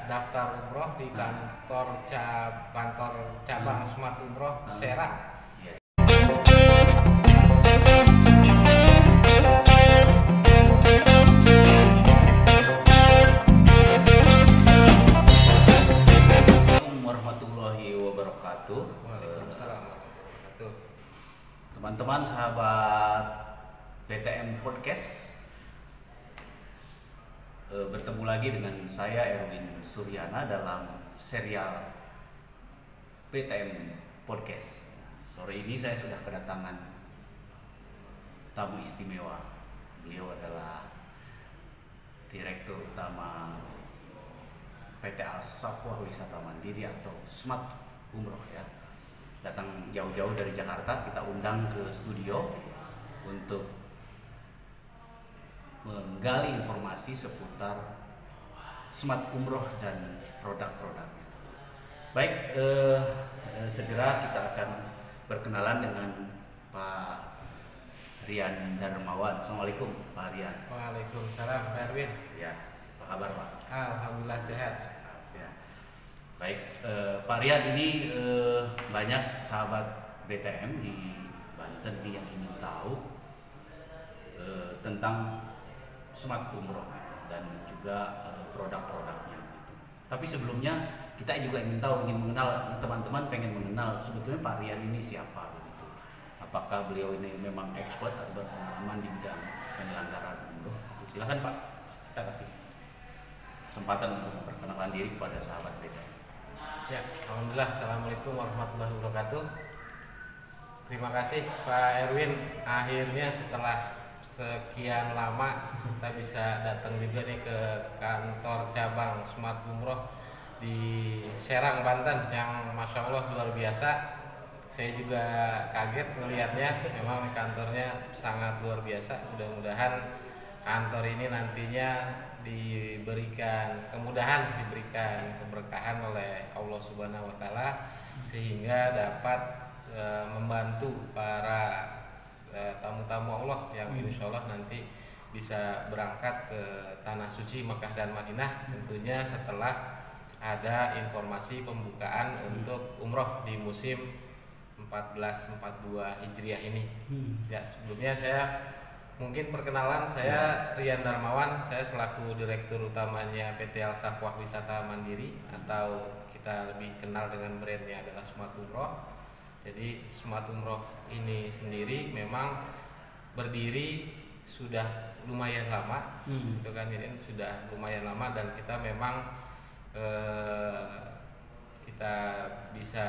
daftar umroh di kantor cabang Smart Umroh Serang. Warahmatullahi wabarakatuh. Waalaikumsalam warahmatullahi wabarakatuh. Teman-teman sahabat PTM Podcast, bertemu lagi dengan saya Erwin Suryana dalam serial PTM Podcast. Sore ini saya sudah kedatangan tamu istimewa. Beliau adalah Direktur Utama PT Al-Safwah Wisata Mandiri atau Smart Umroh ya. Datang jauh-jauh dari Jakarta, kita undang ke studio untuk menggali informasi seputar Smart Umroh dan produk-produknya. Baik, segera kita akan berkenalan dengan Pak Rian Darmawan. Assalamualaikum Pak Rian. Waalaikumsalam Pak Erwin. Ya, apa kabar Pak? Alhamdulillah sehat. Ya. Baik, Pak Rian, ini banyak sahabat BTM di Banten nih yang ingin tahu tentang Smart Umroh dan juga produk-produknya gitu. Tapi sebelumnya kita juga ingin tahu, ingin mengenal, teman-teman pengen mengenal sebetulnya Pak Rian ini siapa gitu. Apakah beliau ini memang expert atau berpengalaman di bidang penyelenggaraan umroh? Silakan Pak, kita kasih kesempatan untuk memperkenalkan diri kepada sahabat BTM. Ya, alhamdulillah. Assalamualaikum warahmatullahi wabarakatuh. Terima kasih Pak Erwin. Akhirnya setelah sekian lama kita bisa datang juga nih ke kantor cabang Smart Umroh di Serang, Banten, yang masya Allah luar biasa. Saya juga kaget melihatnya. Memang kantornya sangat luar biasa. Mudah-mudahan kantor ini nantinya diberikan kemudahan, diberikan keberkahan oleh Allah Subhanahu wa Ta'ala, sehingga dapat membantu para tamu-tamu Allah yang insya Allah nanti bisa berangkat ke Tanah Suci Mekah dan Madinah, tentunya setelah ada informasi pembukaan untuk umroh di musim 1442 Hijriah ini. Ya, sebelumnya saya mungkin perkenalan, saya Rian Darmawan, saya selaku Direktur Utamanya PT Al-Safwah Wisata Mandiri, atau kita lebih kenal dengan brandnya adalah Smart Umroh. Jadi Smart Umroh ini sendiri memang berdiri sudah lumayan lama, itu kan, ini sudah lumayan lama, dan kita memang kita bisa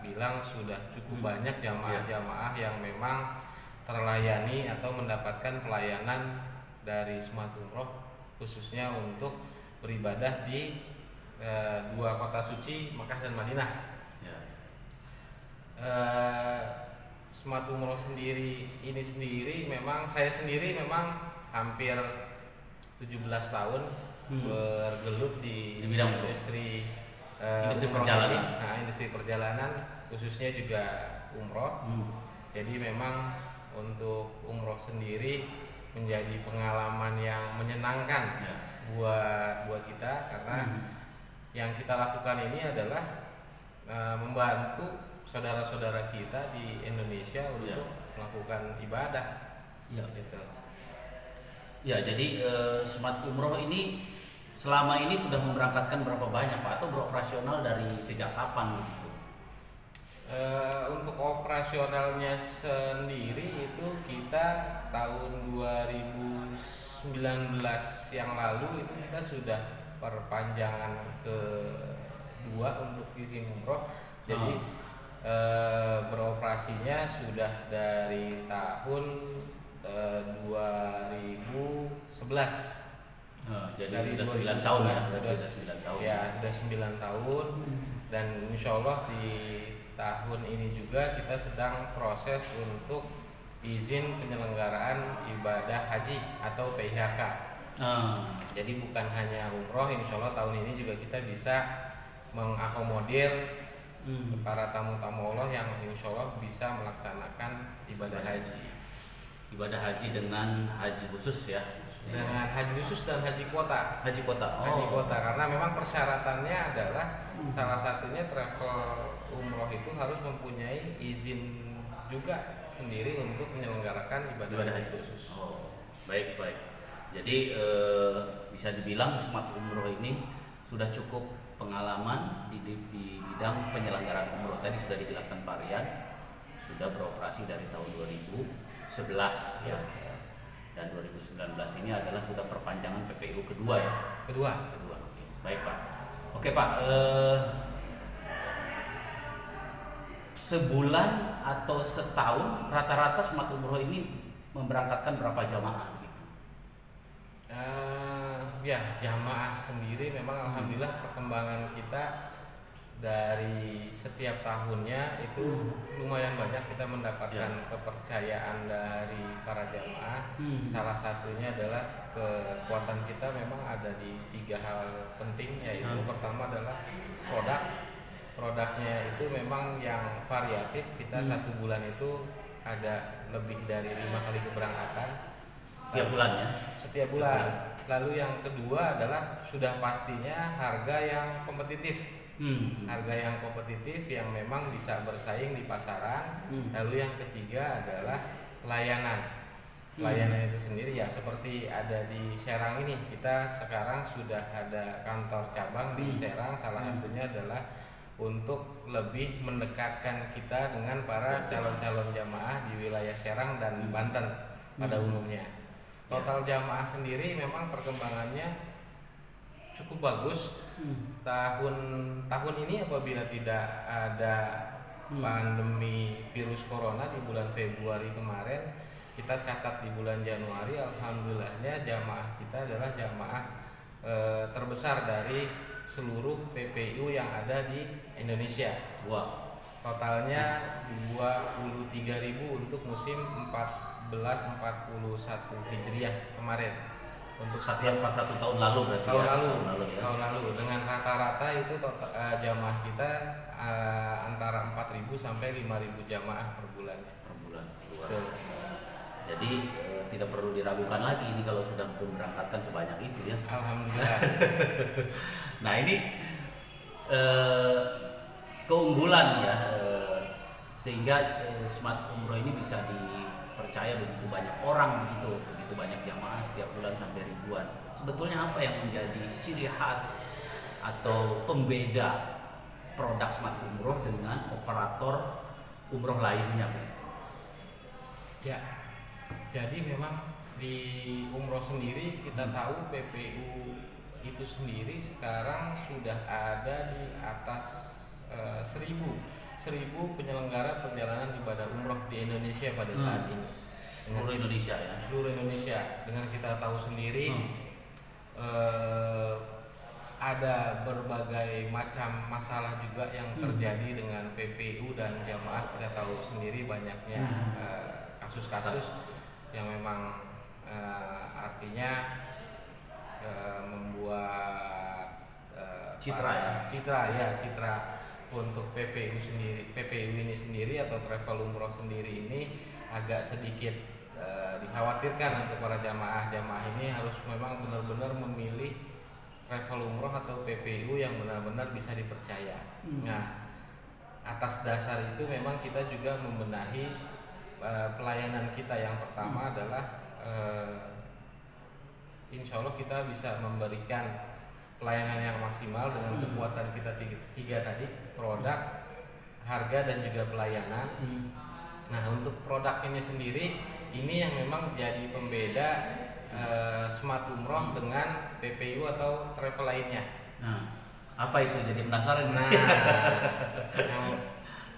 bilang sudah cukup banyak jamaah-jamaah yang memang terlayani atau mendapatkan pelayanan dari Smart Umroh, khususnya untuk beribadah di dua kota suci Mekah dan Madinah. Smart Umroh ini sendiri memang saya sendiri memang hampir 17 tahun bergelut di bidang industri perjalanan. Industri perjalanan, khususnya juga umroh. Jadi memang untuk umroh sendiri menjadi pengalaman yang menyenangkan buat kita, karena yang kita lakukan ini adalah membantu saudara-saudara kita di Indonesia untuk melakukan ibadah. Gitu. Ya, jadi Smart Umroh ini selama ini sudah memberangkatkan berapa banyak Pak, atau beroperasional dari sejak kapan gitu? Untuk operasionalnya sendiri itu kita tahun 2019 yang lalu itu kita sudah perpanjangan kedua untuk izin umroh. Jadi beroperasinya sudah dari tahun 2011. Jadi Dari sudah 9 tahun ya, sudah 9 tahun. Ya, sudah 9 tahun. Dan insya Allah di tahun ini juga kita sedang proses untuk izin penyelenggaraan ibadah haji atau PIHK. Jadi bukan hanya umroh, insya Allah tahun ini juga kita bisa mengakomodir para tamu-tamu Allah yang insya Allah bisa melaksanakan ibadah haji. Ibadah haji dengan haji khusus ya. dengan haji khusus dan haji kuota. Haji kota. Haji kuota karena memang persyaratannya adalah salah satunya travel umroh itu harus mempunyai izin juga sendiri untuk menyelenggarakan ibadah haji khusus. Oh, baik. Jadi bisa dibilang Smart Umroh ini sudah cukup pengalaman di bidang penyelenggaraan umroh. Tadi sudah dijelaskan Pak Rian, sudah beroperasi dari tahun 2011 ya. Dan 2019 ini adalah sudah perpanjangan PPU kedua ya. Kedua. Oke. Baik Pak. Oke Pak. Sebulan atau setahun rata-rata Smart Umroh ini memberangkatkan berapa jamaah gitu? Ya jamaah sendiri memang alhamdulillah perkembangan kita dari setiap tahunnya itu lumayan banyak kita mendapatkan kepercayaan dari para jamaah. Salah satunya adalah kekuatan kita memang ada di 3 hal penting, yaitu pertama adalah produknya itu memang yang variatif. Kita 1 bulan itu ada lebih dari 5 kali keberangkatan Setiap bulan ya? Setiap bulan. Lalu yang kedua adalah sudah pastinya harga yang kompetitif. Harga yang kompetitif yang memang bisa bersaing di pasaran. Lalu yang ketiga adalah pelayanan. Pelayanan itu sendiri ya seperti ada di Serang ini. Kita sekarang sudah ada kantor cabang di Serang. Salah satunya adalah untuk lebih mendekatkan kita dengan para calon-calon jamaah di wilayah Serang dan Banten pada umumnya. Total jamaah sendiri memang perkembangannya cukup bagus. Tahun ini apabila tidak ada pandemi virus corona di bulan Februari kemarin, kita catat di bulan Januari alhamdulillahnya jamaah kita adalah jamaah terbesar dari seluruh PPU yang ada di Indonesia. Totalnya 23.000 untuk musim 1441 Hijriah kemarin. Untuk 1441 tahun lalu berarti tahun ya? Tahun lalu dengan rata-rata itu jamaah kita antara 4.000 sampai 5.000 jamaah per bulan. Luar biasa. Jadi tidak perlu diragukan lagi ini kalau sudah memberangkatkan sebanyak itu ya. Alhamdulillah. Nah ini keunggulan ya sehingga Smart Umroh ini bisa dipercaya begitu banyak orang begitu banyak jamaah setiap bulan sampai ribuan. Sebetulnya apa yang menjadi ciri khas atau pembeda produk Smart Umroh dengan operator umroh lainnya? Ya, jadi memang di umroh sendiri kita tahu PPU itu sendiri sekarang sudah ada di atas 1.000 penyelenggara perjalanan ibadah umroh di Indonesia pada saat ini. Seluruh Indonesia ya? Seluruh Indonesia. Dengan kita tahu sendiri ada berbagai macam masalah juga yang terjadi dengan PPU dan jamaah. Kita tahu sendiri banyaknya kasus-kasus yang memang artinya membuat citra untuk PPU ini sendiri atau travel umroh sendiri ini agak sedikit dikhawatirkan untuk para jamaah ini harus memang benar-benar memilih travel umroh atau PPU yang benar-benar bisa dipercaya. Nah, atas dasar itu memang kita juga membenahi pelayanan kita. Yang pertama adalah insya Allah kita bisa memberikan pelayanan yang maksimal dengan kekuatan kita tiga tadi, produk, harga dan juga pelayanan. Nah, untuk produk ini sendiri ini yang memang jadi pembeda Smart Umroh dengan PPU atau travel lainnya. Nah, apa itu? Jadi penasaran. Nah,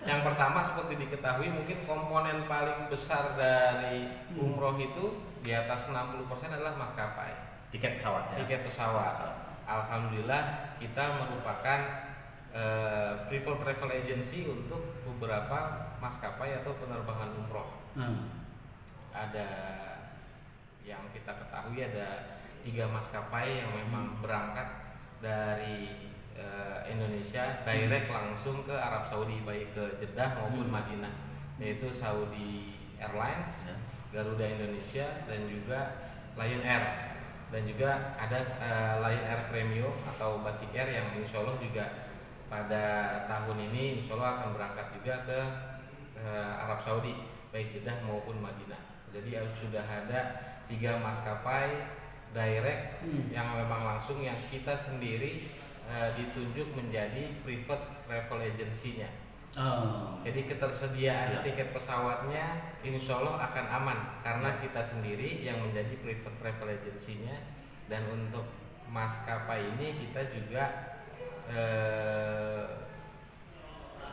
yang pertama seperti diketahui mungkin komponen paling besar dari umroh itu di atas 60% adalah maskapai. Tiket pesawat ya? Tiket pesawat. Alhamdulillah kita merupakan preferred travel agency untuk beberapa maskapai atau penerbangan umroh. Ada yang kita ketahui ada 3 maskapai yang memang berangkat dari Indonesia direct langsung ke Arab Saudi, baik ke Jeddah maupun Madinah, yaitu Saudi Airlines, Garuda Indonesia dan juga Lion Air. dan juga ada Lion Air Premium atau Batik Air yang insya Allah juga pada tahun ini insya Allah akan berangkat juga ke Arab Saudi, baik Jeddah maupun Madinah. Jadi sudah ada 3 maskapai direct yang memang langsung yang kita sendiri ditunjuk menjadi preferred travel agency-nya. Jadi ketersediaan tiket pesawatnya insya Allah akan aman karena kita sendiri yang menjadi preferred travel agency-nya, dan untuk maskapai ini kita juga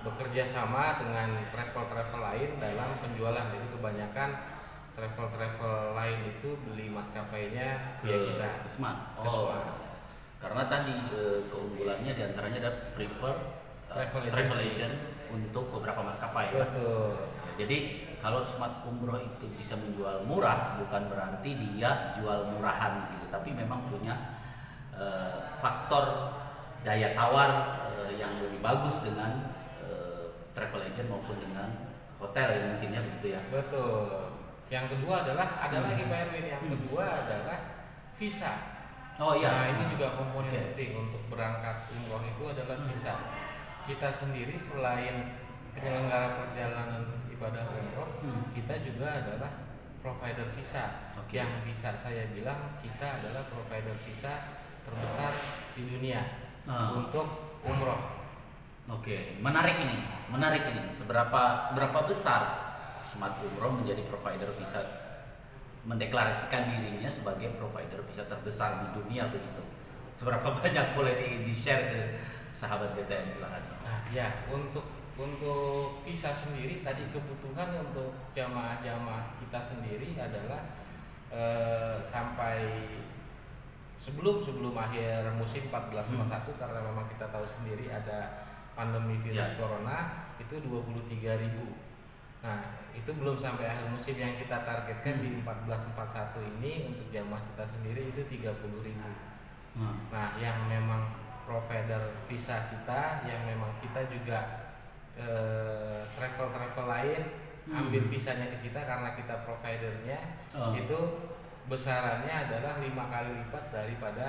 bekerja sama dengan travel lain dalam penjualan. Jadi kebanyakan travel lain itu beli maskapainya via kita ke Smart. Karena tadi keunggulannya diantaranya ada prefer travel agent untuk beberapa maskapai. Betul. Ya, jadi kalau Smart Umroh itu bisa menjual murah, bukan berarti dia jual murahan gitu, tapi memang punya faktor daya tawar yang lebih bagus dengan travel agent maupun dengan hotel yang mungkinnya begitu ya. Betul. Yang kedua adalah ada lagi Pak Erwin, yang kedua adalah visa. Oh iya. Nah, ini juga komponen penting untuk berangkat umroh itu adalah visa. Kita sendiri selain penyelenggara perjalanan ibadah umroh, kita juga adalah provider visa. Yang bisa saya bilang kita adalah provider visa terbesar di dunia untuk umroh. Menarik ini. Seberapa besar Smart Umroh menjadi provider visa, mendeklarasikan dirinya sebagai provider visa terbesar di dunia begitu? Seberapa banyak boleh di-share ke sahabat BTN, silakan. Nah, ya untuk visa sendiri tadi kebutuhan untuk jamaah-jamaah kita sendiri adalah sampai sebelum akhir musim 14-51 karena memang kita tahu sendiri ada pandemi virus corona itu 23.000. Nah, itu belum sampai akhir musim yang kita targetkan di 14-41 ini untuk jamaah kita sendiri itu 30.000. Nah, yang memang provider visa kita, yang memang kita juga travel lain ambil visanya ke kita karena kita providernya, itu besarannya adalah 5 kali lipat daripada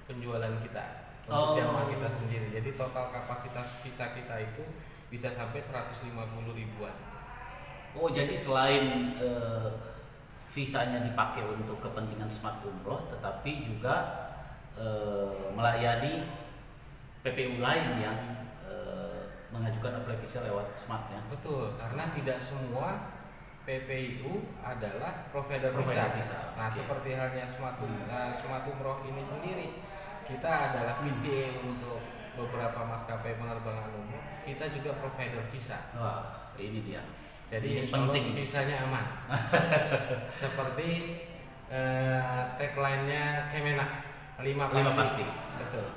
penjualan kita untuk jamaah kita sendiri. Jadi total kapasitas visa kita itu bisa sampai 150 ribuan. Jadi selain visanya dipakai untuk kepentingan Smart Umroh, tetapi juga melayani PPU lain yang mengajukan apply visa lewat Smart ya. Betul, karena tidak semua PPIU adalah provider visa. Nah, seperti halnya Smart Umroh ini sendiri, kita adalah PTA untuk beberapa maskapai penerbangan umum. Kita juga provider visa. Wah, ini dia. Jadi ini penting, visanya aman. Seperti tagline-nya Kemenak, 5 pasti. Betul.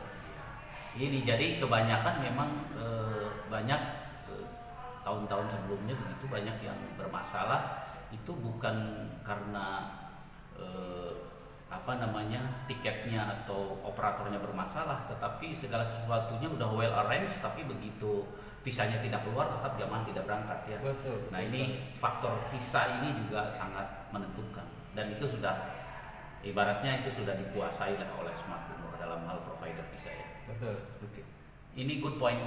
Ini jadi kebanyakan memang banyak tahun-tahun sebelumnya begitu banyak yang bermasalah itu bukan karena tiketnya atau operatornya bermasalah, tetapi segala sesuatunya udah well arranged, tapi begitu visanya tidak keluar tetap jamaah tidak berangkat ya. Betul. Nah, ini faktor visa ini juga sangat menentukan, dan itu sudah ibaratnya itu sudah dikuasai oleh Smart Umroh dalam hal provider visa ya. Betul. Ini good point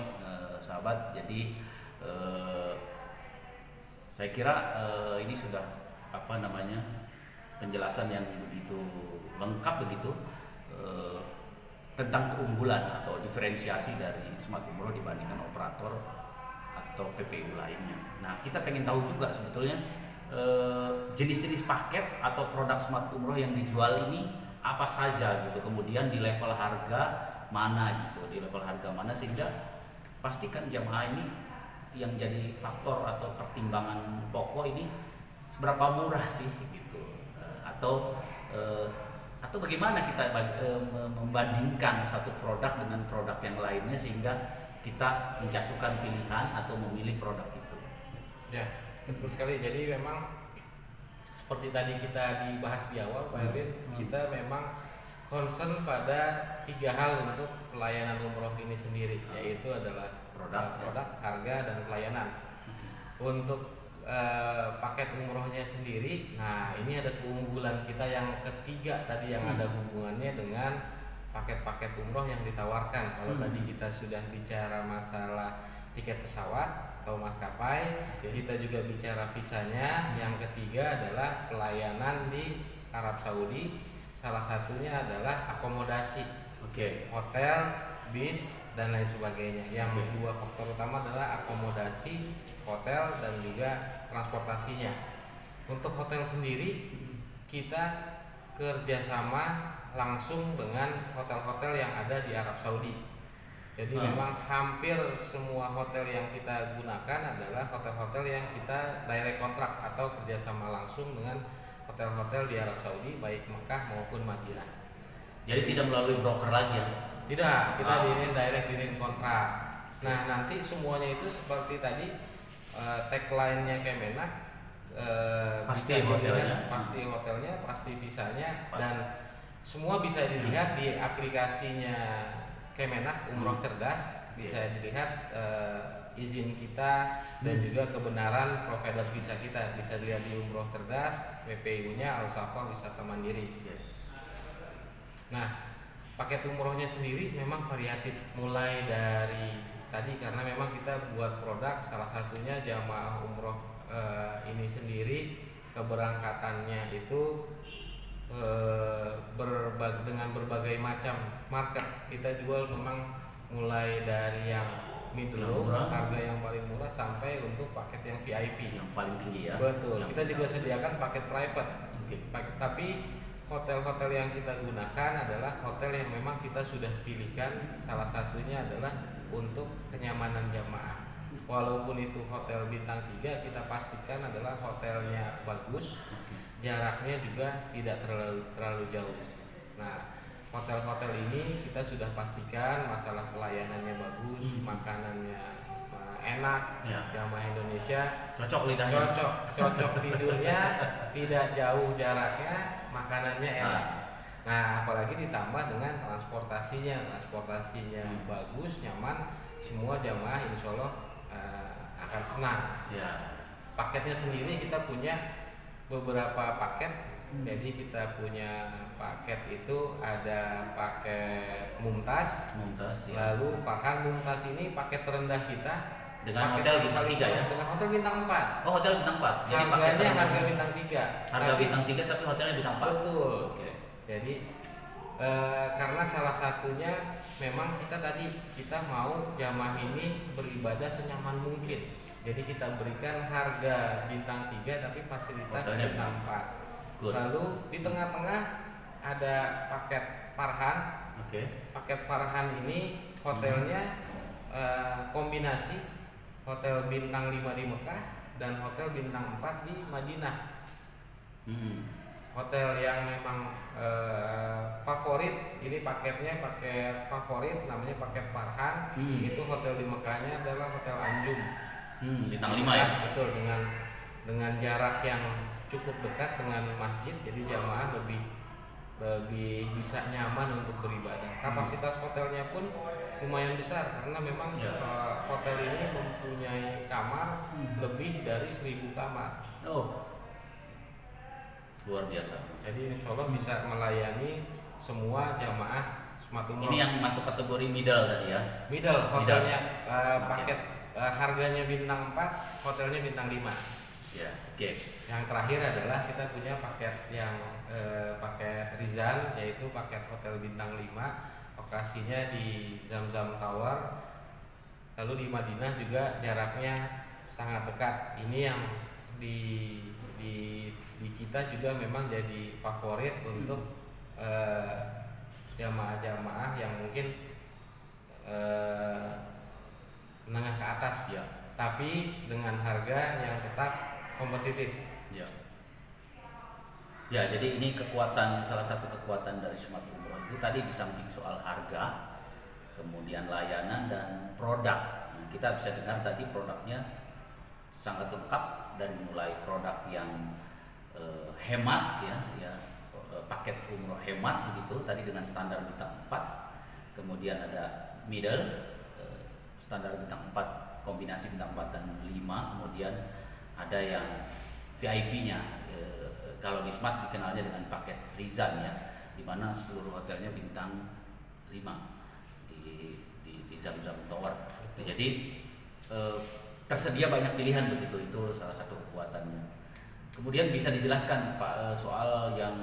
sahabat. Jadi saya kira ini sudah penjelasan yang begitu lengkap begitu tentang keunggulan atau diferensiasi dari Smart Umroh dibandingkan operator atau PPU lainnya. Nah, kita pengen tahu juga sebetulnya jenis-jenis paket atau produk Smart Umroh yang dijual ini apa saja gitu. Kemudian di level harga mana gitu, sehingga pastikan jamaah ini yang jadi faktor atau pertimbangan pokok ini seberapa murah sih gitu, atau bagaimana kita membandingkan satu produk dengan produk yang lainnya sehingga kita menjatuhkan pilihan atau memilih produk itu. Ya, betul sekali. Jadi memang seperti tadi kita dibahas di awal, Pak Erwin, kita memang concern pada 3 hal untuk pelayanan umroh ini sendiri, yaitu adalah produk, harga, dan pelayanan. Untuk paket umrohnya sendiri, nah ini ada keunggulan kita yang ketiga tadi yang ada hubungannya dengan paket-paket umroh yang ditawarkan. Kalau tadi kita sudah bicara masalah tiket pesawat atau maskapai, kita juga bicara visanya. Yang ketiga adalah pelayanan di Arab Saudi. Salah satunya adalah akomodasi, hotel, bis dan lain sebagainya. Yang dua faktor utama adalah akomodasi, hotel dan juga transportasinya. Untuk hotel sendiri kita kerjasama langsung dengan hotel-hotel yang ada di Arab Saudi. Jadi memang hampir semua hotel yang kita gunakan adalah hotel-hotel yang kita direct kontrak atau kerjasama langsung dengan hotel-hotel di Arab Saudi, baik Mekah maupun Madinah. Jadi tidak melalui broker lagi ya? Tidak, kita direct kontrak. Nah nanti semuanya itu seperti tadi tagline-nya Kemenak, pasti hotelnya, pasti visanya, dan semua bisa dilihat di aplikasinya Kemenak Umroh Cerdas. Bisa dilihat izin kita dan juga kebenaran provider visa kita. Bisa dilihat di Umroh Cerdas, WPU-nya Al-Safa Wisata Mandiri. Nah, paket umrohnya sendiri memang variatif, mulai dari tadi karena memang kita buat produk, salah satunya jamaah umroh ini sendiri keberangkatannya itu dengan berbagai macam market. Kita jual memang mulai dari yang middle, harga yang paling murah, sampai untuk paket yang VIP yang paling tinggi ya. Betul. Kita juga sediakan paket private. Tapi hotel-hotel yang kita gunakan adalah hotel yang memang kita sudah pilihkan. Salah satunya adalah untuk kenyamanan jamaah. Walaupun itu hotel bintang 3, kita pastikan adalah hotelnya bagus, jaraknya juga tidak terlalu jauh. Nah, hotel-hotel ini kita sudah pastikan masalah pelayanannya bagus, makanannya enak, jamaah Indonesia cocok lidahnya, cocok tidurnya, tidak jauh jaraknya, makanannya enak. Nah, apalagi ditambah dengan transportasinya bagus, nyaman, semua jamaah insya Allah akan senang. Paketnya sendiri kita punya beberapa paket. Jadi kita punya paket itu ada paket Mumtaz, lalu Farhan Mumtaz ini paket terendah kita dengan hotel bintang 3 ya? Dengan hotel bintang 4. Oh, hotel bintang 4. Jadi harganya harga bintang 3. Harga bintang 3 tapi hotelnya bintang 4. Betul. Jadi karena salah satunya memang kita mau jamaah ini beribadah senyaman mungkin. Jadi kita berikan harga bintang 3 tapi fasilitas bintang 4. Lalu di tengah-tengah ada paket Farhan. Paket Farhan ini hotelnya kombinasi hotel bintang 5 di Mekah dan hotel bintang 4 di Madinah. Hotel yang memang favorit, ini paketnya paket favorit, namanya paket Farhan. Itu hotel di Mekahnya adalah Hotel Anjum. Bintang 5 ya? Betul, dengan jarak yang cukup dekat dengan masjid, jadi jamaah lebih bisa nyaman untuk beribadah. Kapasitas hotelnya pun lumayan besar karena memang hotel ini mempunyai kamar lebih dari 1000 kamar. Luar biasa. Jadi insya Allah bisa melayani semua jamaah Smart Umroh. Ini yang masuk kategori middle tadi ya? Middle, hotelnya paket harganya bintang 4, hotelnya bintang 5. Yang terakhir adalah kita punya paket yang paket Rizal, yaitu paket hotel bintang 5, lokasinya di Zamzam Tower. Lalu di Madinah juga jaraknya sangat dekat. Ini yang di kita juga memang jadi favorit untuk jamaah-jamaah yang mungkin menengah ke atas tapi dengan harga yang tetap kompetitif. Jadi ini salah satu kekuatan dari Smart Umroh itu tadi di samping soal harga, kemudian layanan dan produk. Kita bisa dengar tadi produknya sangat lengkap, dari mulai produk yang hemat paket umroh hemat begitu tadi dengan standar bintang 4, kemudian ada middle standar bintang 4 kombinasi bintang 4 dan 5, kemudian ada yang VIP-nya. Kalau di Smart dikenalnya dengan paket Rizan ya, di mana seluruh hotelnya bintang 5 di Zam-Zam Tower. Jadi tersedia banyak pilihan begitu, itu salah satu kekuatannya. Kemudian bisa dijelaskan Pak soal yang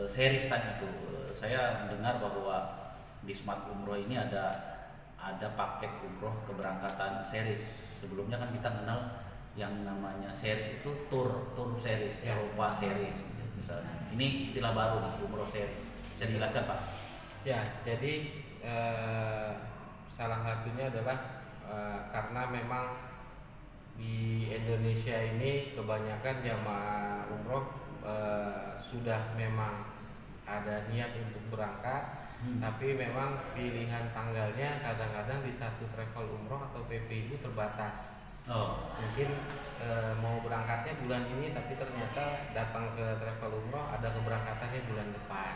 series tadi itu. Saya mendengar bahwa di Smart Umroh ini ada paket umroh keberangkatan series. Sebelumnya kan kita kenal yang namanya series itu tour series, ya. Eropa series gitu, misalnya. Ini istilah baru nih, umroh series. Bisa dijelaskan Pak? Ya, jadi salah satunya adalah karena memang di Indonesia ini kebanyakan jamaah umroh sudah memang ada niat untuk berangkat, tapi memang pilihan tanggalnya kadang-kadang di satu travel umroh atau PPU terbatas. Mungkin mau berangkatnya bulan ini, tapi ternyata datang ke travel umroh ada keberangkatannya bulan depan,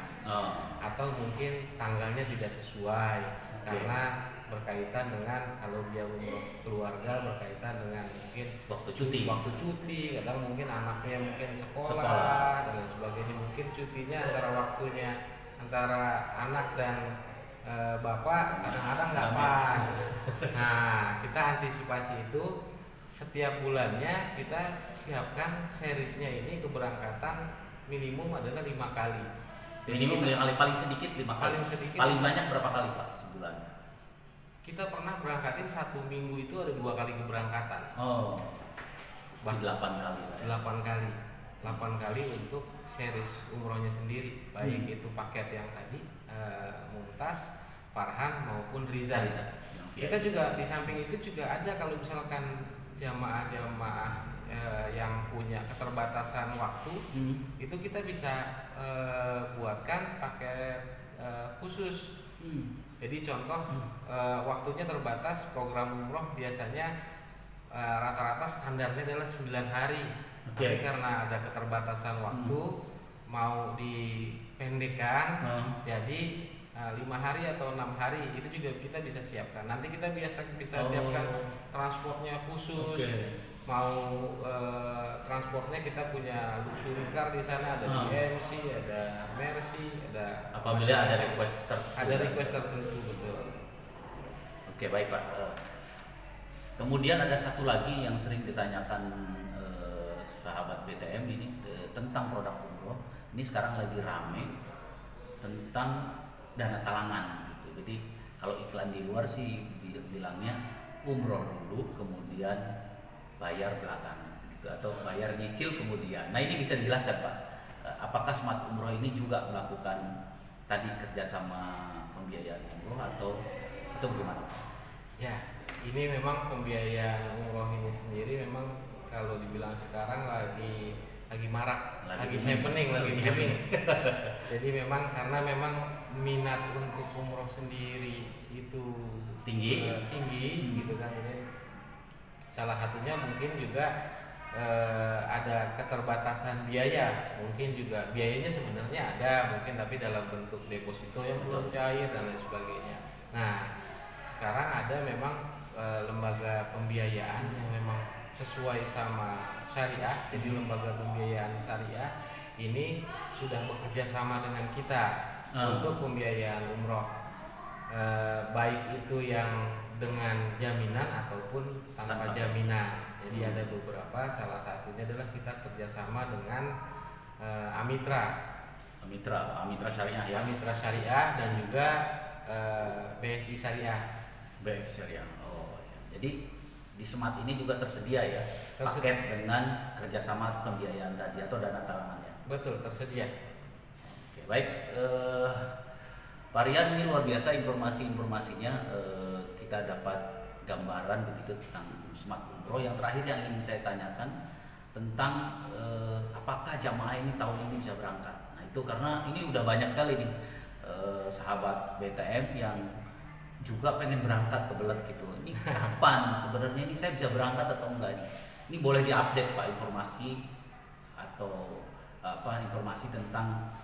atau mungkin tanggalnya tidak sesuai karena berkaitan dengan, kalau dia umroh keluarga berkaitan dengan mungkin waktu cuti, kadang mungkin anaknya mungkin sekolah dan lain sebagainya, mungkin cutinya antara anak dan bapak kadang-kadang nggak pas. Nah, kita antisipasi itu, setiap bulannya kita siapkan seriesnya ini keberangkatan minimum adalah 5 kali. Minimum paling sedikit 5 kali. Paling banyak berapa kali Pak sebulan? Kita pernah berangkatin 1 minggu itu ada 2 kali keberangkatan. Bahkan 8 kali. 8 kali untuk series umrohnya sendiri, baik itu paket yang tadi Mumtaz, Farhan maupun Rizal. Kita juga di samping itu juga ada, kalau misalkan jamaah-jamaah yang punya keterbatasan waktu, itu kita bisa buatkan paket khusus. Jadi contoh waktunya terbatas, program umroh biasanya rata-rata standarnya adalah 9 hari. Tapi karena ada keterbatasan waktu, mau dipendekkan jadi 5 hari atau 6 hari, itu juga kita bisa siapkan. Nanti kita bisa siapkan transportnya khusus. Mau transportnya kita punya luxury car di sana, ada DMC, ada Mercy, ada apabila ada request tertentu. Betul. Oke, baik Pak. Kemudian ada satu lagi yang sering ditanyakan sahabat BTM ini tentang produk umroh. Ini sekarang lagi rame tentang dana talangan gitu. Jadi kalau iklan di luar sih bilangnya umroh dulu kemudian bayar belakangan gitu, atau bayar nyicil kemudian. Nah, ini bisa dijelaskan Pak, apakah Smart Umroh ini juga melakukan tadi kerjasama pembiayaan umroh atau bagaimana? Ya, ini memang pembiayaan umroh ini sendiri memang kalau dibilang sekarang lagi marak, lagi happening. Jadi memang karena memang minat untuk umroh sendiri itu tinggi gitu kan. Jadi salah satunya mungkin juga ada keterbatasan biaya, mungkin juga biayanya sebenarnya ada mungkin, tapi dalam bentuk deposito yang belum cair dan lain sebagainya. Nah, sekarang ada memang lembaga pembiayaan yang memang sesuai sama syariah. Jadi lembaga pembiayaan syariah ini sudah bekerja sama dengan kita untuk pembiayaan umroh, baik itu yang dengan jaminan ataupun tanpa jaminan. Jadi ada beberapa, salah satunya adalah kita kerjasama dengan Amitra Syariah ya, Amitra Syariah dan juga BFI Syariah. Jadi di Smart ini juga tersedia ya paket dengan kerjasama pembiayaan tadi atau dana talangannya. Betul, tersedia. Oke, baik. Pak Rian, ini luar biasa informasinya. Kita dapat gambaran begitu tentang Smart Umroh. Yang terakhir yang ingin saya tanyakan tentang apakah jamaah ini tahun ini bisa berangkat. Nah, itu karena ini udah banyak sekali nih sahabat BTM yang juga pengen berangkat ke Belet gitu. Ini kapan sebenarnya ini saya bisa berangkat atau enggak nih? Ini boleh diupdate Pak informasi atau informasi tentang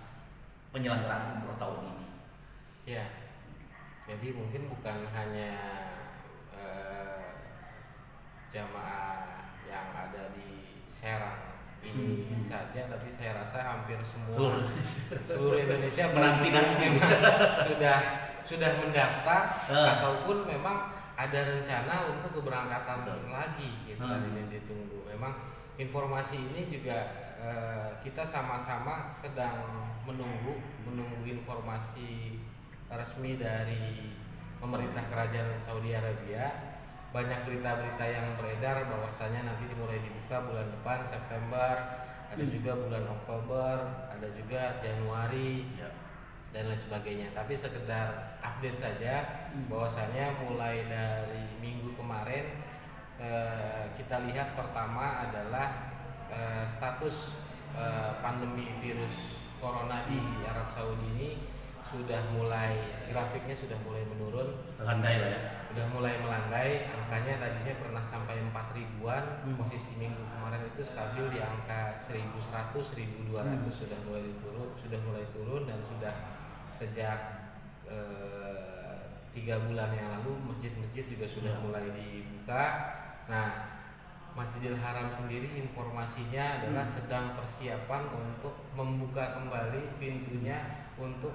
penyelenggaraan umroh tahun ini. Ya. Jadi mungkin bukan hanya jamaah yang ada di ini saja, tapi saya rasa hampir semua Seluruh seluruh Indonesia Menanti-nanti. memang sudah mendaftar ataupun memang ada rencana untuk keberangkatan Betul. lagi gitu kan, ini ditunggu. Memang informasi ini juga kita sama-sama sedang menunggu informasi resmi dari pemerintah kerajaan Saudi Arabia. Banyak berita-berita yang beredar bahwasanya nanti dimulai dibuka bulan depan September, ada juga bulan Oktober, ada juga Januari dan lain sebagainya. Tapi sekedar update saja bahwasanya mulai dari minggu kemarin kita lihat pertama adalah status pandemi virus corona di Arab Saudi ini sudah mulai, grafiknya sudah mulai menurun, landai lah ya. udah mulai melandai. Angkanya tadinya pernah sampai 4 ribuan, posisi minggu kemarin itu stabil di angka 1100, 1200, sudah mulai turun dan sudah sejak 3 bulan yang lalu masjid-masjid juga sudah mulai dibuka. Nah, Masjidil Haram sendiri informasinya adalah sedang persiapan untuk membuka kembali pintunya untuk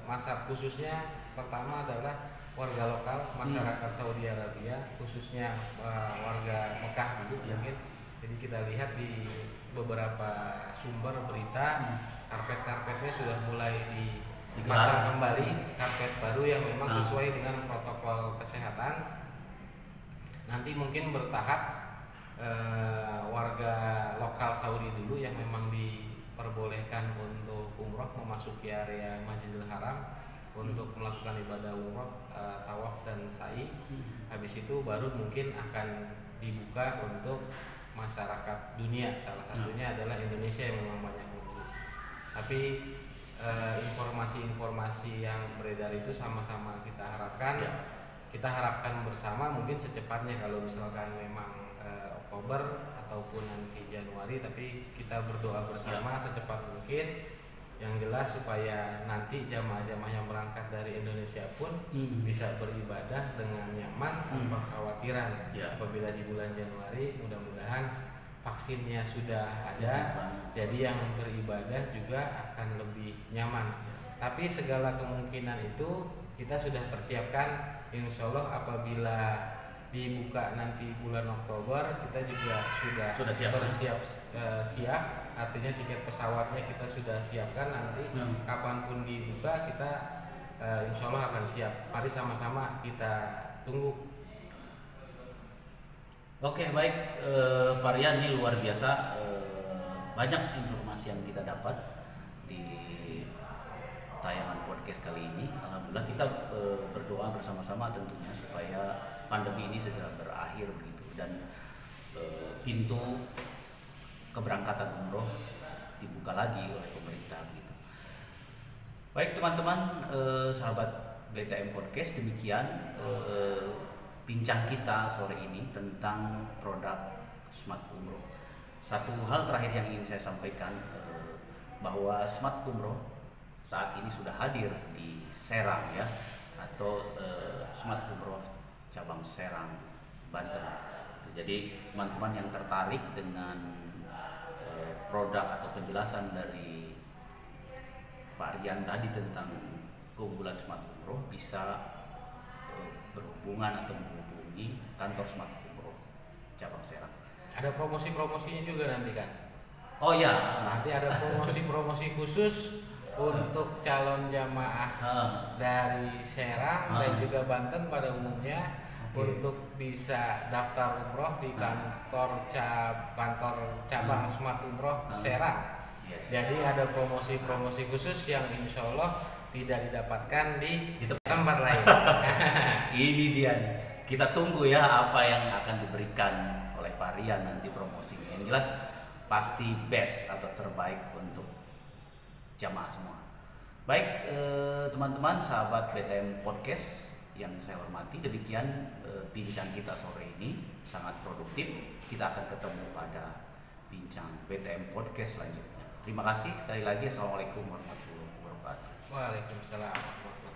masa, khususnya pertama adalah warga lokal, masyarakat Saudi Arabia, khususnya warga Mekah dulu mungkin. Jadi kita lihat di beberapa sumber berita, karpet-karpetnya sudah mulai dipasang kembali, karpet baru yang memang sesuai dengan protokol kesehatan. Nanti mungkin bertahap warga lokal Saudi dulu yang memang diperbolehkan untuk umroh memasuki area Masjidil Haram untuk melakukan ibadah umroh, tawaf dan sa'i. Habis itu baru mungkin akan dibuka untuk masyarakat dunia. Salah satunya adalah Indonesia yang memang banyak menunggu. Tapi informasi-informasi yang beredar itu sama-sama kita harapkan. Kita harapkan bersama mungkin secepatnya, kalau misalkan memang Oktober ataupun nanti Januari, tapi kita berdoa bersama secepat mungkin. Yang jelas supaya nanti jamaah-jamaah yang berangkat dari Indonesia pun bisa beribadah dengan nyaman tanpa kekhawatiran. Apabila di bulan Januari mudah-mudahan vaksinnya sudah ada, jadi yang beribadah juga akan lebih nyaman. Tapi segala kemungkinan itu kita sudah persiapkan. Insya Allah apabila dibuka nanti bulan Oktober, kita juga sudah siap. Artinya tiket pesawatnya kita sudah siapkan, nanti kapanpun dibuka kita insya Allah akan siap. Mari sama-sama kita tunggu. Oke, baik Pak Rian, ini luar biasa, banyak informasi yang kita dapat di tayangan podcast kali ini. Alhamdulillah kita berdoa bersama-sama tentunya supaya pandemi ini segera berakhir begitu, dan pintu keberangkatan umroh dibuka lagi oleh pemerintah gitu. Baik teman-teman, sahabat BTM Podcast, demikian bincang kita sore ini tentang produk Smart Umroh. Satu hal terakhir yang ingin saya sampaikan, bahwa Smart Umroh saat ini sudah hadir di Serang ya, atau Smart Umroh cabang Serang, Banten. Jadi teman-teman yang tertarik dengan produk atau penjelasan dari Pak Rian tadi tentang keunggulan Smart Umroh, bisa berhubungan atau menghubungi kantor Smart Umroh cabang Serang. Ada promosi-promosinya juga nanti kan? Oh ya, nanti ada promosi-promosi khusus untuk calon jamaah dari Serang dan juga Banten pada umumnya, untuk bisa daftar umroh di kantor cabang Smart Umroh Serang. Jadi ada promosi-promosi khusus yang insya Allah tidak didapatkan di tempat lain. Ini dia nih. Kita tunggu ya apa yang akan diberikan oleh Pak Rian nanti promosinya. Yang jelas pasti best atau terbaik untuk jamaah semua. Baik teman-teman sahabat BTM Podcast yang saya hormati, demikian bincang kita sore ini sangat produktif. Kita akan ketemu pada bincang BTM Podcast selanjutnya. Terima kasih sekali lagi. Assalamualaikum warahmatullahi wabarakatuh. Waalaikumsalam.